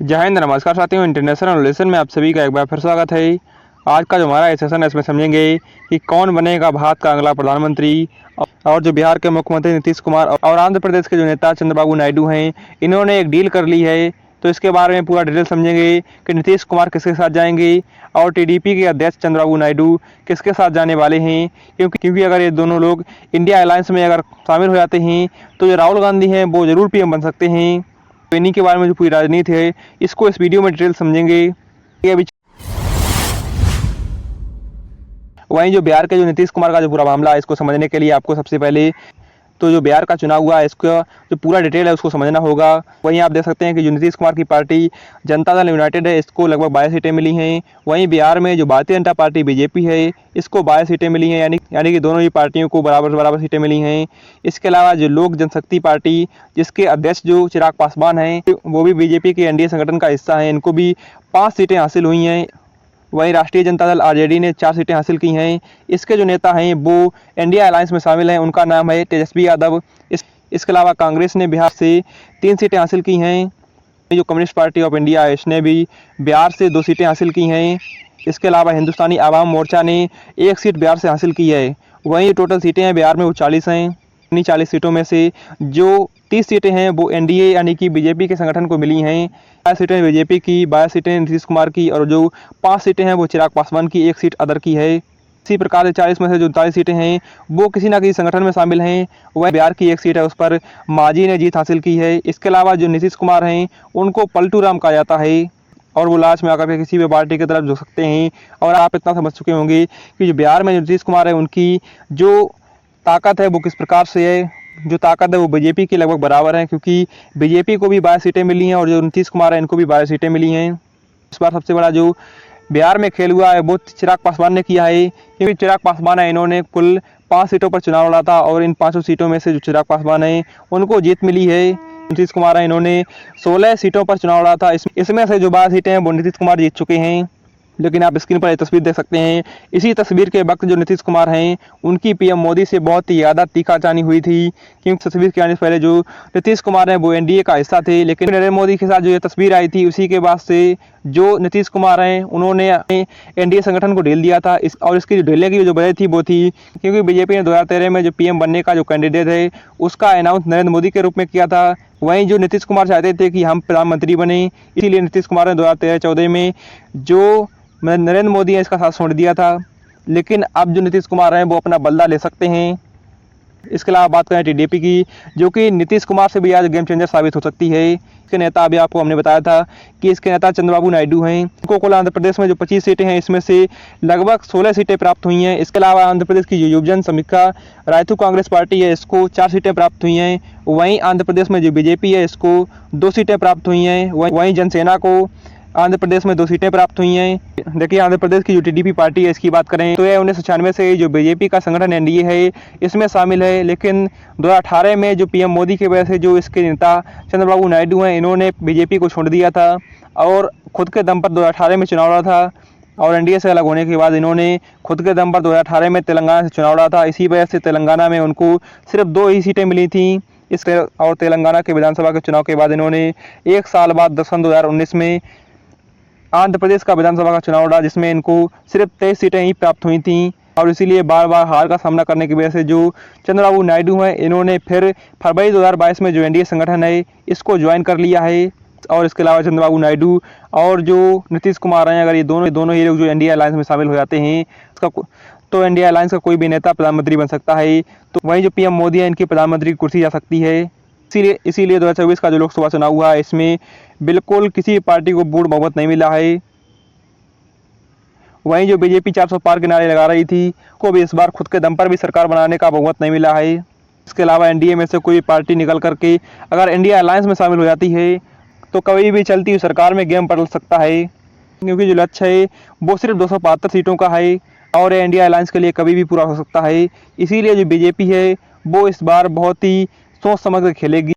जय हिंद, नमस्कार साथियों। इंटरनेशनल रिलेशन में आप सभी का एक बार फिर स्वागत है। आज का जो हमारा सेशन है इसमें समझेंगे कि कौन बनेगा भारत का अगला प्रधानमंत्री। और जो बिहार के मुख्यमंत्री नीतीश कुमार और आंध्र प्रदेश के जो नेता चंद्रबाबू नायडू हैं, इन्होंने एक डील कर ली है। तो इसके बारे में पूरा डिटेल समझेंगे कि नीतीश कुमार किसके साथ जाएंगे और टीडीपी के अध्यक्ष चंद्रबाबू नायडू किसके साथ जाने वाले हैं। क्योंकि अगर ये दोनों लोग इंडिया अलायंस में अगर शामिल हो जाते हैं तो जो राहुल गांधी हैं वो जरूर पीएम बन सकते हैं। तो इन्हीं के बारे में जो पूरी राजनीति है इसको इस वीडियो में डिटेल समझेंगे। अभी वहीं जो बिहार के जो नीतीश कुमार का जो पूरा मामला है इसको समझने के लिए आपको सबसे पहले तो जो बिहार का चुनाव हुआ है इसका जो पूरा डिटेल है उसको समझना होगा। वहीं आप देख सकते हैं कि जो नीतीश कुमार की पार्टी जनता दल यूनाइटेड है इसको लगभग 22 सीटें मिली हैं। वहीं बिहार में जो भारतीय जनता पार्टी बीजेपी है इसको 22 सीटें मिली हैं, यानी कि दोनों ही पार्टियों को बराबर बराबर सीटें मिली हैं। इसके अलावा जो लोक जनशक्ति पार्टी जिसके अध्यक्ष जो चिराग पासवान हैं वो भी बीजेपी के एनडीए संगठन का हिस्सा है, इनको भी 5 सीटें हासिल हुई हैं। वहीं राष्ट्रीय जनता दल आरजेडी ने 4 सीटें हासिल की हैं। इसके जो नेता हैं वो इंडिया अलायंस में शामिल हैं, उनका नाम है तेजस्वी यादव। इसके अलावा कांग्रेस ने बिहार से 3 सीटें हासिल की हैं। जो कम्युनिस्ट पार्टी ऑफ इंडिया है इसने भी बिहार से 2 सीटें हासिल की हैं। इसके अलावा हिंदुस्तानी आवाम मोर्चा ने 1 सीट बिहार से हासिल की है। वहीं टोटल सीटें हैं बिहार में वो 40 हैं। इन्हीं 40 सीटों में से जो 30 सीटें हैं वो एनडीए यानी कि बीजेपी के संगठन को मिली हैं। 22 सीटें बीजेपी की, 22 सीटें नीतीश कुमार की और जो 5 सीटें हैं वो चिराग पासवान की, 1 सीट अदर की है। इसी प्रकार से 40 में से जो 39 सीटें हैं वो किसी न किसी संगठन में शामिल हैं। वह बिहार की 1 सीट है उस पर मांझी ने जीत हासिल की है। इसके अलावा जो नीतीश कुमार हैं उनको पलटू राम कहा जाता है और वो लास्ट में आकर के किसी भी पार्टी की तरफ झुक सकते हैं। और आप इतना समझ चुके होंगे कि जो बिहार में जो नीतीश कुमार है उनकी जो ताकत है वो किस प्रकार से है। जो ताकत है वो बीजेपी की लगभग बराबर है, क्योंकि बीजेपी को भी 22 सीटें मिली हैं और जो नीतीश कुमार है इनको भी 22 सीटें मिली हैं। इस बार सबसे बड़ा जो बिहार में खेल हुआ है वो चिराग पासवान ने किया है, क्योंकि चिराग पासवान है इन्होंने कुल 5 सीटों पर चुनाव लड़ा था और इन 5 सीटों में से जो चिराग पासवान है उनको जीत मिली है। नीतीश कुमार है इन्होंने 16 सीटों पर चुनाव लड़ा था, इसमें से जो 12 सीटें हैं वो नीतीश कुमार जीत चुके हैं। लेकिन आप स्क्रीन पर एक तस्वीर देख सकते हैं। इसी तस्वीर के वक्त जो नीतीश कुमार हैं उनकी पीएम मोदी से बहुत ही ज़्यादा तीखाचानी हुई थी, क्योंकि तस्वीर के आने से पहले जो नीतीश कुमार हैं वो एनडीए का हिस्सा थे। लेकिन नरेंद्र मोदी के साथ जो ये तस्वीर आई थी उसी के बाद से जो नीतीश कुमार हैं उन्होंने एनडीए संगठन को ढेल दिया था। और इसकी जो ढेलने की जो वजह थी वो थी क्योंकि बीजेपी ने 2013 में जो पीएम बनने का जो कैंडिडेट है उसका अनाउंस नरेंद्र मोदी के रूप में किया था। वहीं जो नीतीश कुमार चाहते थे कि हम प्रधानमंत्री बने, इसीलिए नीतीश कुमार ने 2013-14 में जो नरेंद्र मोदी ने इसका साथ छोड़ दिया था। लेकिन अब जो नीतीश कुमार हैं वो अपना बदला ले सकते हैं। इसके अलावा बात करें टीडीपी की, जो कि नीतीश कुमार से भी आज गेम चेंजर साबित हो सकती है। इसके नेता अभी आपको हमने बताया था कि इसके नेता चंद्रबाबू नायडू हैं। इनको कुल आंध्र प्रदेश में जो 25 सीटें हैं इसमें से लगभग 16 सीटें प्राप्त हुई हैं। इसके अलावा आंध्र प्रदेश की जो युवजन समीक्षा रायतू कांग्रेस पार्टी है इसको 4 सीटें प्राप्त हुई हैं। वहीं आंध्र प्रदेश में जो बीजेपी है इसको 2 सीटें प्राप्त हुई हैं। वहीं जनसेना को आंध्र प्रदेश में 2 सीटें प्राप्त हुई हैं। देखिए आंध्र प्रदेश की जो टीडीपी पार्टी है इसकी बात करें तो यह 1996 से जो बीजेपी का संगठन एनडीए है इसमें शामिल है। लेकिन 2018 में जो पीएम मोदी की वजह से जो इसके नेता चंद्रबाबू नायडू हैं इन्होंने बीजेपी को छोड़ दिया था और खुद के दम पर 2018 में चुनाव लड़ा था। और एनडीए से अलग होने के बाद इन्होंने खुद के दम पर 2018 में तेलंगाना से चुनाव लड़ा था। इसी वजह से तेलंगाना में उनको सिर्फ 2 ही सीटें मिली थी। और तेलंगाना के विधानसभा के चुनाव के बाद इन्होंने 1 साल बाद सन 2019 में आंध्र प्रदेश का विधानसभा का चुनाव लड़ा, जिसमें इनको सिर्फ 23 सीटें ही प्राप्त हुई थीं। और इसीलिए बार बार हार का सामना करने की वजह से जो चंद्रबाबू नायडू हैं इन्होंने फिर फरवरी 2022 में जो एनडीए संगठन है इसको ज्वाइन कर लिया है। और इसके अलावा चंद्रबाबू नायडू और जो नीतीश कुमार हैं अगर ये दोनों ही लोग जो एनडीए अलायंस में शामिल हो जाते हैं तो एनडीए अलायंस का कोई भी नेता प्रधानमंत्री बन सकता है। तो वहीं जो पीएम मोदी है इनकी प्रधानमंत्री की कुर्सी जा सकती है। इसीलिए 2024 का जो लोकसभा चुनाव हुआ है इसमें बिल्कुल किसी पार्टी को पूर्ण बहुमत नहीं मिला है। वहीं जो बीजेपी 400 पार के नारे लगा रही थी को भी इस बार खुद के दम पर भी सरकार बनाने का बहुमत नहीं मिला है। इसके अलावा एनडीए में से कोई पार्टी निकल करके अगर इंडिया अलायंस में शामिल हो जाती है तो कभी भी चलती हुई सरकार में गेम पलट सकता है, क्योंकि जो लक्ष्य है वो सिर्फ 272 सीटों का है और इंडिया अलायंस के लिए कभी भी पूरा हो सकता है। इसीलिए जो बीजेपी है वो इस बार बहुत ही सोच समझ कर खेलेगी।